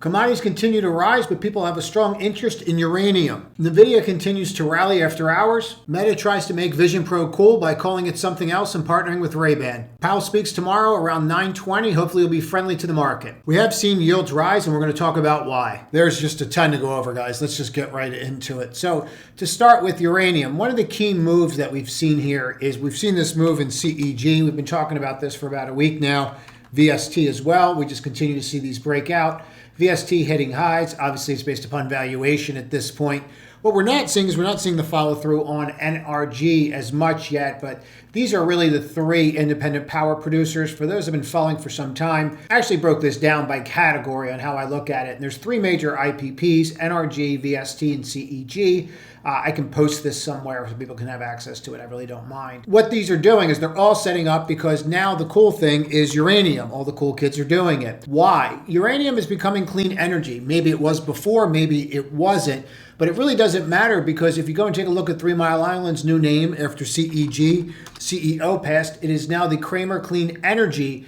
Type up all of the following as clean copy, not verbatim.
Commodities continue to rise, but people have a strong interest in uranium. Nvidia continues to rally after hours. Meta tries to make Vision Pro cool by calling it something else and partnering with Ray-Ban. Powell speaks tomorrow around 9:20. Hopefully he'll be friendly to the market. We have seen yields rise, and we're going to talk about why. There's just a ton to go over, guys. Let's just get right into it. So to start with uranium, one of the key moves that we've seen here is we've seen this move in CEG. We've been talking about this for about a week now. VST as well. We just continue to see these break out. VST hitting highs. Obviously, it's based upon valuation at this point. What we're not seeing is we're not seeing the follow through on NRG as much yet, but these are really the three independent power producers. For those who have been following for some time, I actually broke this down by category on how I look at it. And there's three major IPPs, NRG, VST, and CEG. I can post this somewhere so people can have access to it. I really don't mind. What these are doing is they're all setting up because now the cool thing is uranium. All the cool kids are doing it. Why? Uranium is becoming clean energy. Maybe it was before, maybe it wasn't. But it really doesn't matter because if you go and take a look at 3 Mile Island's new name after CEG, CEO passed, it is now the Kramer Clean Energy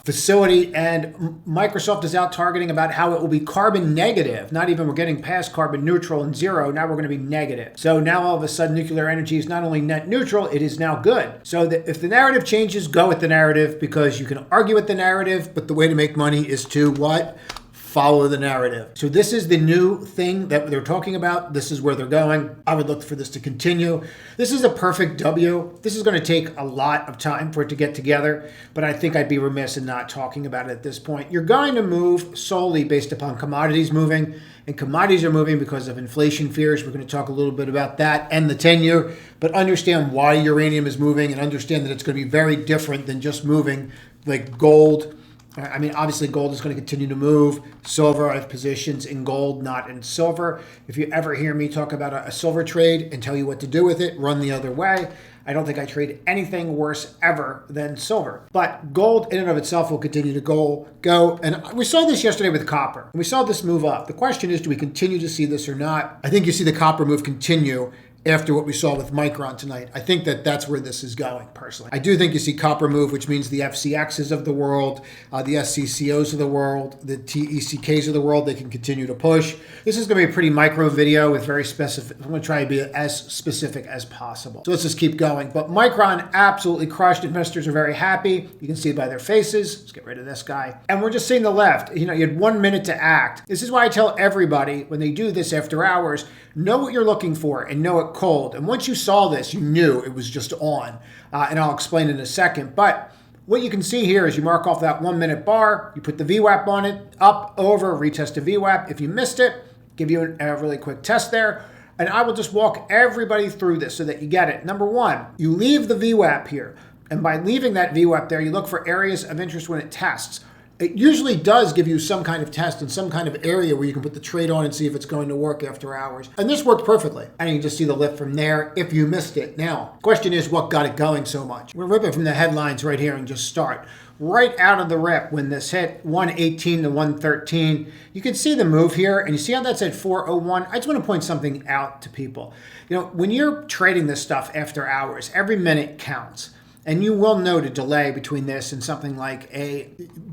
facility, and Microsoft is out targeting about how it will be carbon negative. Not even we're getting past carbon neutral and zero. Now we're going to be negative. So now all of a sudden nuclear energy is not only net neutral, it is now good. So that if the narrative changes, go with the narrative because you can argue with the narrative, but the way to make money is to what? Follow the narrative. So this is the new thing that they're talking about. This is where they're going. I would look for this to continue. This is a perfect W. This is going to take a lot of time for it to get together, but I think I'd be remiss in not talking about it at this point. You're going to move solely based upon commodities moving, and commodities are moving because of inflation fears. We're going to talk a little bit about that and the 10-year, but understand why uranium is moving and understand that it's going to be very different than just moving like gold. I mean, obviously gold is going to continue to move. Silver, I have positions in gold, not in silver. If you ever hear me talk about a silver trade and tell you what to do with it, run the other way. I don't think I trade anything worse ever than silver. But gold in and of itself will continue to go. And we saw this yesterday with copper. We saw this move up. The question is, do we continue to see this or not? I think you see the copper move continue after what we saw with Micron tonight. I think that that's where this is going, personally. I do think you see copper move, which means the FCXs of the world, the SCCOs of the world, the TECKs of the world, they can continue to push. This is going to be a pretty micro video with very specific. I'm going to try to be as specific as possible. So let's just keep going. But Micron absolutely crushed. Investors are very happy. You can see it by their faces. Let's get rid of this guy. And we're just seeing the left. You know, you had 1 minute to act. This is why I tell everybody when they do this after hours, know what you're looking for and know it cold. And once you saw this, you knew it was just on. And I'll explain in a second. But what you can see here is you mark off that 1 minute bar, you put the VWAP on it, up, over, retest the VWAP. If you missed it, give you a really quick test there. And I will just walk everybody through this so that you get it. Number one, you leave the VWAP here. And by leaving that VWAP there, you look for areas of interest when it tests. It usually does give you some kind of test in some kind of area where you can put the trade on and see if it's going to work after hours. And this worked perfectly. And you can just see the lift from there if you missed it. Now, question is what got it going so much? We're ripping from the headlines right here and just start. Right out of the rip when this hit 118 to 113, you can see the move here and you see how that's at 401. I just want to point something out to people. You know, when you're trading this stuff after hours, every minute counts. And you will note a delay between this and something like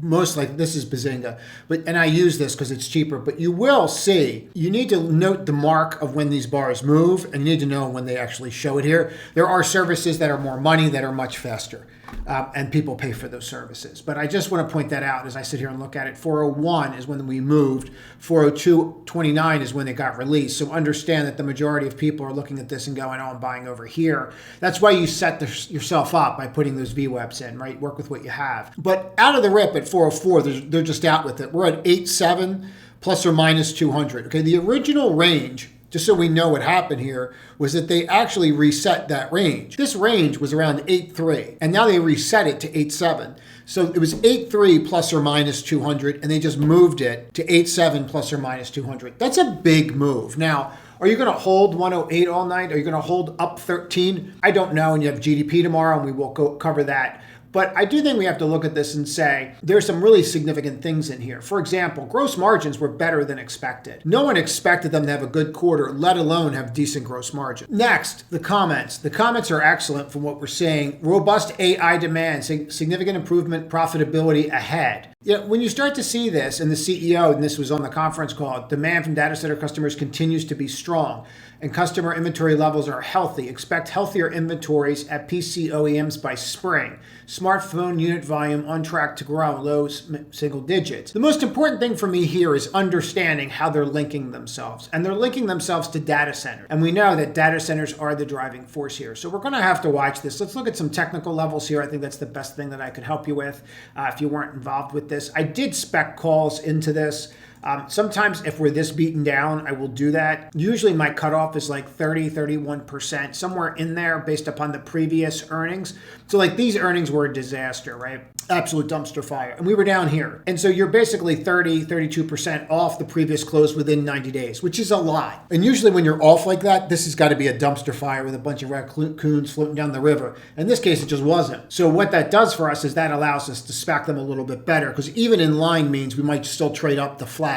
most like this is Bazinga, and I use this because it's cheaper, but you will see, you need to note the mark of when these bars move and you need to know when they actually show it here. There are services that are more money that are much faster. And people pay for those services. But I just want to point that out as I sit here and look at it. 401 is when we moved. 402.29 is when it got released. So understand that the majority of people are looking at this and going, oh, I'm buying over here. That's why you set yourself up by putting those VWAPs in, right? Work with what you have. But out of the rip at 404, they're just out with it. We're at 87 plus or minus 200. Okay, the original range, just so we know what happened here, was that they actually reset that range. This range was around 8.3, and now they reset it to 8.7. So it was 8.3 plus or minus 200, and they just moved it to 8.7 plus or minus 200. That's a big move. Now, are you going to hold 108 all night? Are you going to hold up 13? I don't know, and you have GDP tomorrow, and we will cover that. But I do think we have to look at this and say there's some really significant things in here. For example, gross margins were better than expected. No one expected them to have a good quarter, let alone have decent gross margin. Next, the comments. The comments are excellent from what we're seeing. Robust AI demand, significant improvement, profitability ahead. Yeah, when you start to see this, and the CEO, and this was on the conference call, demand from data center customers continues to be strong, and customer inventory levels are healthy. Expect healthier inventories at PC OEMs by spring. Smartphone unit volume on track to grow low single digits. The most important thing for me here is understanding how they're linking themselves, and they're linking themselves to data centers. And we know that data centers are the driving force here. So we're going to have to watch this. Let's look at some technical levels here. I think that's the best thing that I could help you with if you weren't involved with this. I did spec calls into this. Sometimes if we're this beaten down, I will do that. Usually my cutoff is like 31%, somewhere in there based upon the previous earnings. So like these earnings were a disaster, right? Absolute dumpster fire. And we were down here. And so you're basically 32% off the previous close within 90 days, which is a lot. And usually when you're off like that, this has got to be a dumpster fire with a bunch of raccoons floating down the river. In this case, it just wasn't. So what that does for us is that allows us to spec them a little bit better, because even in line means we might still trade up the flat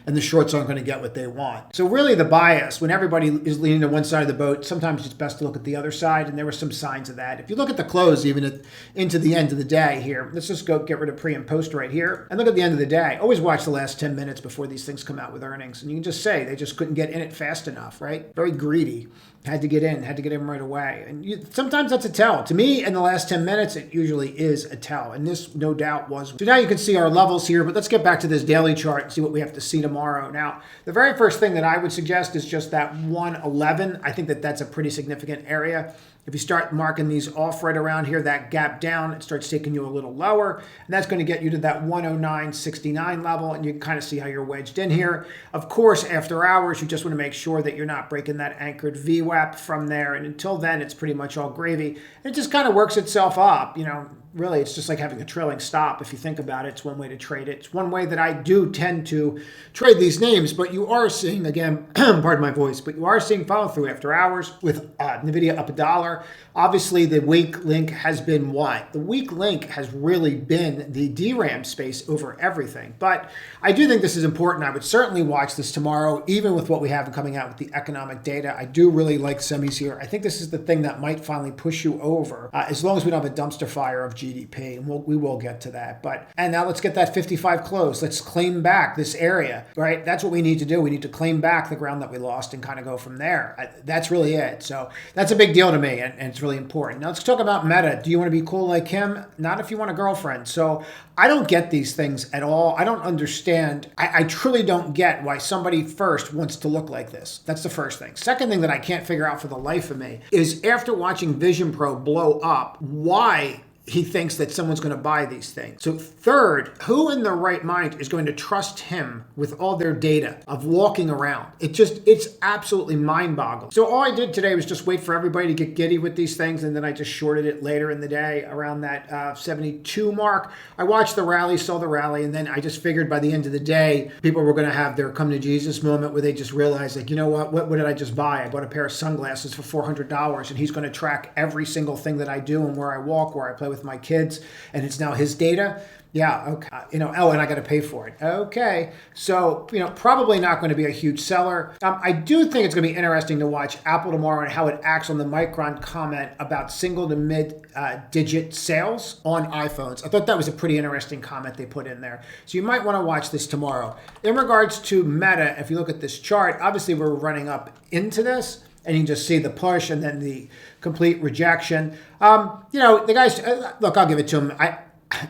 and the shorts aren't going to get what they want. So really the bias, when everybody is leaning to one side of the boat, sometimes it's best to look at the other side, and there were some signs of that. If you look at the close, even into the end of the day here, let's just go get rid of pre and post right here, and look at the end of the day. Always watch the last 10 minutes before these things come out with earnings, and you can just say they just couldn't get in it fast enough, right? Very greedy. Had to get in right away. And sometimes that's a tell. To me, in the last 10 minutes, it usually is a tell. And this, no doubt, was. So now you can see our levels here, but let's get back to this daily chart and see what we have to see tomorrow. Now, the very first thing that I would suggest is just that 111. I think that that's a pretty significant area. If you start marking these off right around here, that gap down, it starts taking you a little lower. And that's going to get you to that 109.69 level. And you can kind of see how you're wedged in here. Of course, after hours, you just want to make sure that you're not breaking that anchored VWAP from there. And until then, it's pretty much all gravy. And it just kind of works itself up. You know, really, it's just like having a trailing stop. If you think about it, it's one way to trade it. It's one way that I do tend to trade these names. But you are seeing, again, pardon my voice, but you are seeing follow through after hours with NVIDIA up $1. Obviously, the weak link has been what? The weak link has really been the DRAM space over everything. But I do think this is important. I would certainly watch this tomorrow, even with what we have coming out with the economic data. I do really like semis here. I think this is the thing that might finally push you over, as long as we don't have a dumpster fire of GDP, and we will get to that. And now let's get that 55 close. Let's claim back this area, right? That's what we need to do. We need to claim back the ground that we lost and kind of go from there. That's really it. So that's a big deal to me, and it's really important. Now let's talk about Meta. Do you want to be cool like him? Not if you want a girlfriend. So I don't get these things at all. I don't understand. I truly don't get why somebody first wants to look like this. That's the first thing. Second thing that I can't figure out for the life of me is, after watching Vision Pro blow up, why he thinks that someone's going to buy these things. So third, who in their right mind is going to trust him with all their data of walking around? It's absolutely mind-boggling. So all I did today was just wait for everybody to get giddy with these things, and then I just shorted it later in the day around that 72 mark. I watched the rally, saw the rally, and then I just figured by the end of the day, people were going to have their come to Jesus moment where they just realized, like, you know what did I just buy? I bought a pair of sunglasses for $400, and he's going to track every single thing that I do and where I walk, where I play with my kids, and it's now his data. Yeah, okay. And I got to pay for it. Okay. So, probably not going to be a huge seller. I do think it's going to be interesting to watch Apple tomorrow and how it acts on the Micron comment about single to mid-digit sales on iPhones. I thought that was a pretty interesting comment they put in there. So you might want to watch this tomorrow. In regards to Meta, if you look at this chart, obviously we're running up into this, and you can just see the push and then the complete rejection. The guy's, look, I'll give it to him.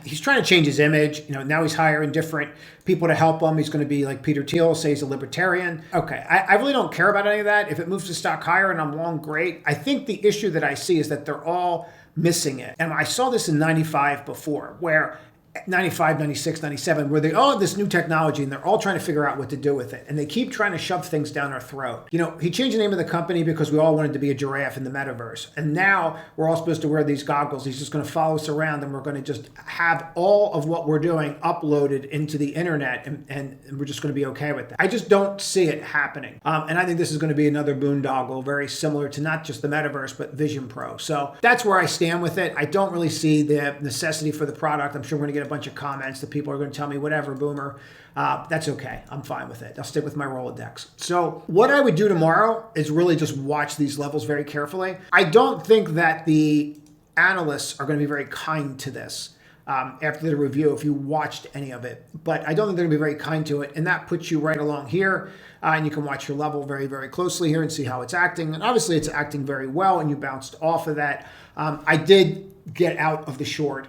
He's trying to change his image. Now he's hiring different people to help him. He's going to be like Peter Thiel, say he's a libertarian. Okay, I really don't care about any of that. If it moves the stock higher and I'm long, great. I think the issue that I see is that they're all missing it. And I saw this in 95 before, where 95, 96, 97, where they all have this new technology and they're all trying to figure out what to do with it. And they keep trying to shove things down our throat. He changed the name of the company because we all wanted to be a giraffe in the metaverse. And now we're all supposed to wear these goggles. He's just going to follow us around, and we're going to just have all of what we're doing uploaded into the internet, and we're just going to be okay with that. I just don't see it happening. And I think this is going to be another boondoggle, very similar to not just the metaverse, but Vision Pro. So that's where I stand with it. I don't really see the necessity for the product. I'm sure we're going to get a bunch of comments that people are going to tell me, whatever, boomer. That's okay. I'm fine with it. I'll stick with my Rolodex. So what I would do tomorrow is really just watch these levels very carefully. I don't think that the analysts are going to be very kind to this. after the review if you watched any of it. But I don't think they're going to be very kind to it. And that puts you right along here. And you can watch your level very, very closely here and see how it's acting. And obviously it's acting very well, and you bounced off of that. I did get out of the short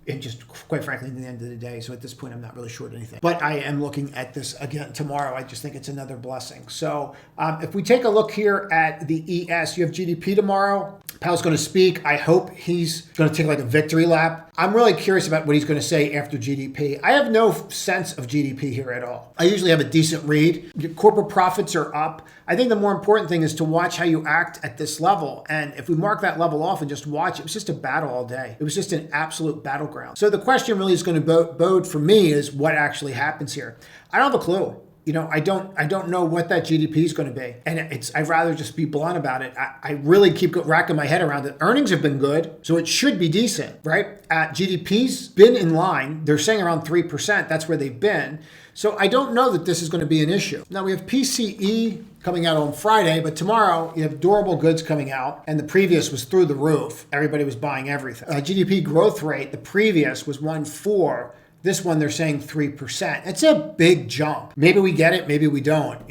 and just quite frankly in the end of the day. So at this point, I'm not really short anything. But I am looking at this again tomorrow. I just think it's another blessing. So if we take a look here at the ES, you have GDP tomorrow. Powell's going to speak. I hope he's going to take like a victory lap. I'm really curious about what he's going to say after GDP. I have no sense of GDP here at all. I usually have a decent read. Your corporate profits are up. I think the more important thing is to watch how you act at this level. And if we mark that level off and just watch, it was just a battle all day. It was just an absolute battleground. So the question really is going to bode for me is what actually happens here. I don't have a clue. I don't know what that GDP is going to be. And I'd rather just be blunt about it. I really keep racking my head around it. Earnings have been good, so it should be decent, right? GDP's been in line. They're saying around 3%. That's where they've been. So I don't know that this is going to be an issue. Now we have PCE coming out on Friday, but tomorrow you have durable goods coming out, and the previous was through the roof. Everybody was buying everything. GDP growth rate, the previous was 1.4. This one, they're saying 3%. It's a big jump. Maybe we get it, maybe we don't.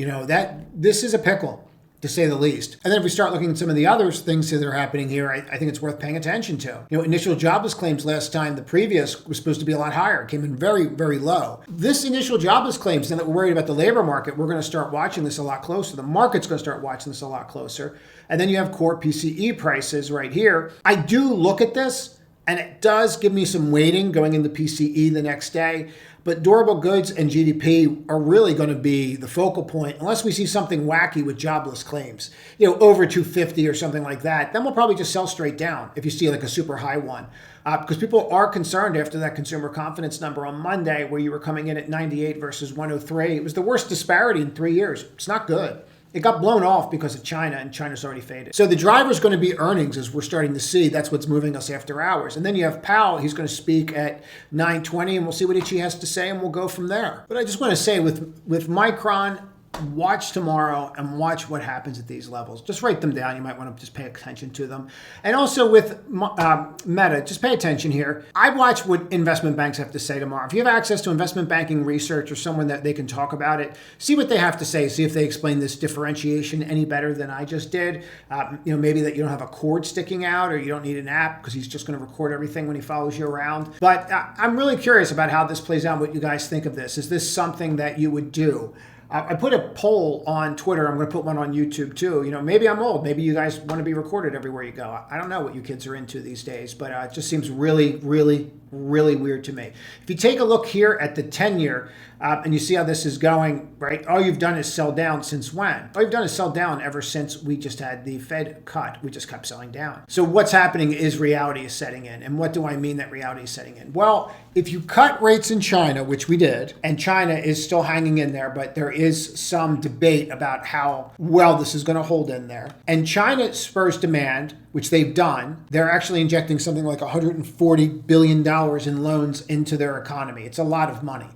This is a pickle, to say the least. And then if we start looking at some of the other things that are happening here, I think it's worth paying attention to. Initial jobless claims last time, the previous was supposed to be a lot higher. It came in very, very low. This initial jobless claims, now that we're worried about the labor market, we're going to start watching this a lot closer. The market's going to start watching this a lot closer. And then you have core PCE prices right here. I do look at this, and it does give me some weighting going into PCE the next day. But durable goods and GDP are really going to be the focal point unless we see something wacky with jobless claims, over 250 or something like that. Then we'll probably just sell straight down if you see like a super high one. Because people are concerned after that consumer confidence number on Monday where you were coming in at 98 versus 103. It was the worst disparity in 3 years. It's not good. It got blown off because of China, and China's already faded. So the driver's going to be earnings, as we're starting to see. That's what's moving us after hours. And then you have Powell. He's going to speak at 9:20, and we'll see what he has to say, and we'll go from there. But I just want to say, with Micron, watch tomorrow and watch what happens at these levels. Just write them down. You might want to just pay attention to them. And also with Meta, just pay attention here. I watch what investment banks have to say tomorrow. If you have access to investment banking research or someone that they can talk about it, see what they have to say. See if they explain this differentiation any better than I just did. Maybe that you don't have a cord sticking out or you don't need an app because he's just going to record everything when he follows you around. But I'm really curious about how this plays out, what you guys think of this. Is this something that you would do? I put a poll on Twitter. I'm going to put one on YouTube too. Maybe I'm old. Maybe you guys want to be recorded everywhere you go. I don't know what you kids are into these days, but it just seems really, really, really weird to me. If you take a look here at the 10-year and you see how this is going, right? All you've done is sell down since when? All you've done is sell down ever since we just had the Fed cut. We just kept selling down. So what's happening is reality is setting in. And what do I mean that reality is setting in? Well, if you cut rates in China, which we did, and China is still hanging in there, but there is some debate about how well this is going to hold in there. And China spurs demand, which they've done. They're actually injecting something like $140 billion in loans into their economy. It's a lot of money.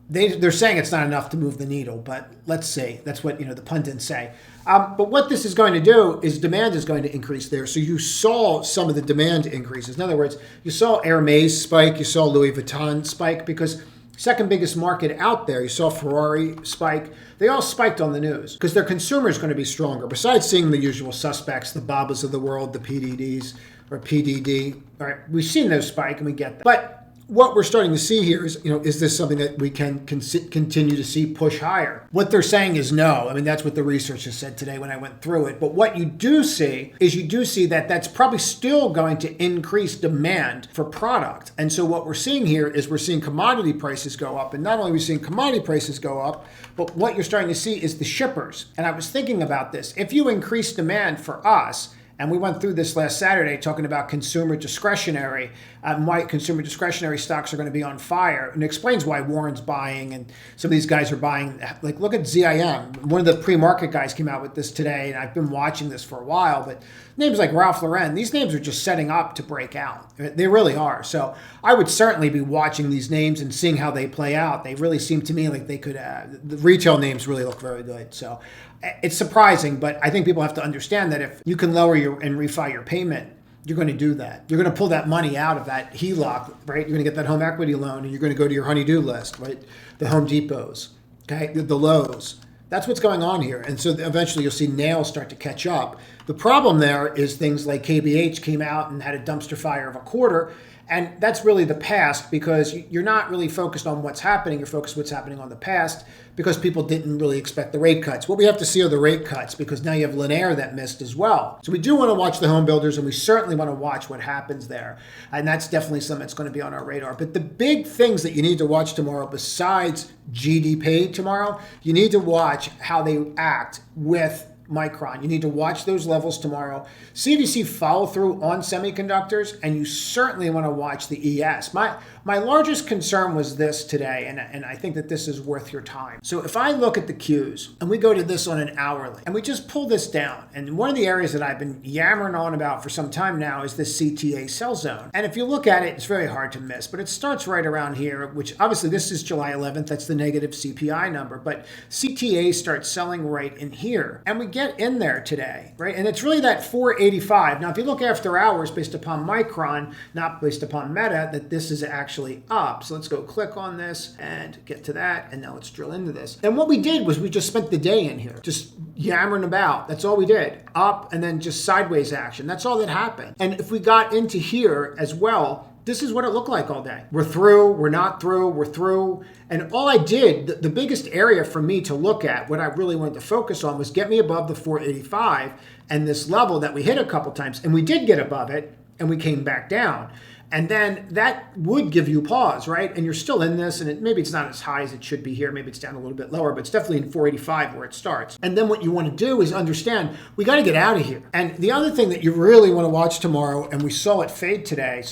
They're saying it's not enough to move the needle, but let's see. That's what the pundits say. But what this is going to do is demand is going to increase there. So you saw some of the demand increases. In other words, you saw Hermes spike, you saw Louis Vuitton spike because second biggest market out there, you saw Ferrari spike. They all spiked on the news because their consumer is going to be stronger. Besides seeing the usual suspects, the Babas of the world, the PDDs or PDD. All right, we've seen those spike and we get that. But what we're starting to see here is this something that we can continue to see push higher? What they're saying is no. I mean, that's what the research has said today when I went through it. But what you do see that that's probably still going to increase demand for product. And so what we're seeing here is we're seeing commodity prices go up. And not only are we seeing commodity prices go up, but what you're starting to see is the shippers. And I was thinking about this. If you increase demand for us, and we went through this last Saturday talking about consumer discretionary and why consumer discretionary stocks are going to be on fire. And it explains why Warren's buying and some of these guys are buying. Like, look at ZIM. One of the pre-market guys came out with this today, and I've been watching this for a while. But names like Ralph Lauren, these names are just setting up to break out. They really are. So I would certainly be watching these names and seeing how they play out. They really seem to me like they could, the retail names really look very good. So it's surprising, but I think people have to understand that if you can lower and refi your payment you're going to do that. You're going to pull that money out of that HELOC, right? You're going to get that home equity loan and you're going to go to your honey-do list, right? The Home Depots, okay? The Lowe's. That's what's going on here. And so eventually you'll see nails start to catch up. The problem there is things like KBH came out and had a dumpster fire of a quarter. And that's really the past, because you're not really focused on what's happening. You're focused on what's happening on the past because people didn't really expect the rate cuts. What we have to see are the rate cuts, because now you have Linear that missed as well. So we do want to watch the home builders, and we certainly want to watch what happens there. And that's definitely something that's going to be on our radar. But the big things that you need to watch tomorrow, besides GDP tomorrow, you need to watch how they act with Micron. You need to watch those levels tomorrow. See if you see follow through on semiconductors, and you certainly want to watch the ES. My largest concern was this today, and I think that this is worth your time. So if I look at the Qs and we go to this on an hourly and we just pull this down, and one of the areas that I've been yammering on about for some time now is this CTA sell zone. And if you look at it, it's very hard to miss, but it starts right around here, which obviously this is July 11th. That's the negative CPI number, but CTA starts selling right in here. And we get in there today, right? And it's really that 485. Now, if you look after hours based upon Micron, not based upon Meta, that this is actually up. So let's go click on this and get to that. And now let's drill into this. And what we did was we just spent the day in here, just yammering about. That's all we did. Up and then just sideways action. That's all that happened. And if we got into here as well, this is what it looked like all day. We're through, we're not through, we're through. And all I did, the biggest area for me to look at, what I really wanted to focus on, was get me above the 485 and this level that we hit a couple times. And we did get above it and we came back down. And then that would give you pause, right? And you're still in this, and maybe it's not as high as it should be here. Maybe it's down a little bit lower, but it's definitely in 485 where it starts. And then what you want to do is understand, we got to get out of here. And the other thing that you really want to watch tomorrow, and we saw it fade today,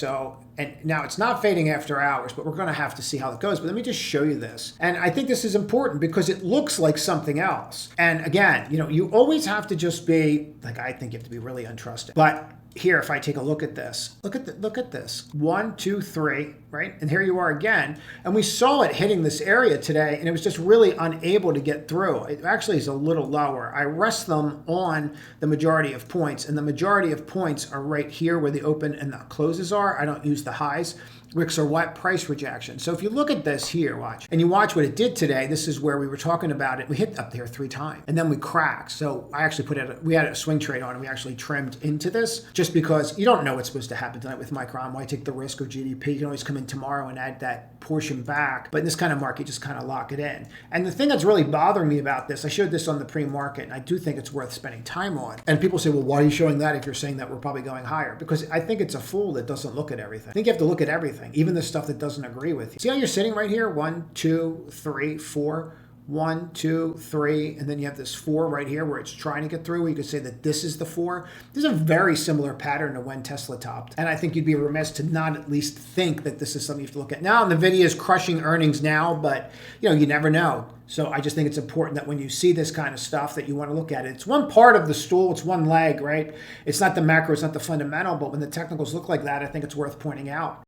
and now it's not fading after hours, but we're going to have to see how it goes. But let me just show you this. And I think this is important because it looks like something else. And again, you always have to just be, like, I think you have to be really untrusting. But here, if I take a look at this, look at this. 1, 2, 3, right? And here you are again. And we saw it hitting this area today, and it was just really unable to get through. It actually is a little lower. I rest them on the majority of points, and the majority of points are right here where the open and the closes are. I don't use the highs. Wicks are what? Price rejection. So if you look at this here, watch, and you watch what it did today, this is where we were talking about it. We hit up there 3 times, and then we cracked. So I actually we had a swing trade on, and we actually trimmed into this, just because you don't know what's supposed to happen tonight with Micron. Why take the risk of GDP? You can always come in tomorrow and add that portion back. But in this kind of market, you just kind of lock it in. And the thing that's really bothering me about this, I showed this on the pre-market, and I do think it's worth spending time on. And people say, well, why are you showing that if you're saying that we're probably going higher? Because I think it's a fool that doesn't look at everything. I think you have to look at everything, even the stuff that doesn't agree with you. See how you're sitting right here? 1, 2, 3, 4. 1, 2, 3, and then you have this 4 right here where it's trying to get through. You could say that this is the 4. This is a very similar pattern to when Tesla topped. And I think you'd be remiss to not at least think that this is something you have to look at. Now, NVIDIA is crushing earnings now, but you never know. So I just think it's important that when you see this kind of stuff that you want to look at it. It's one part of the stool. It's one leg, right? It's not the macro. It's not the fundamental. But when the technicals look like that, I think it's worth pointing out.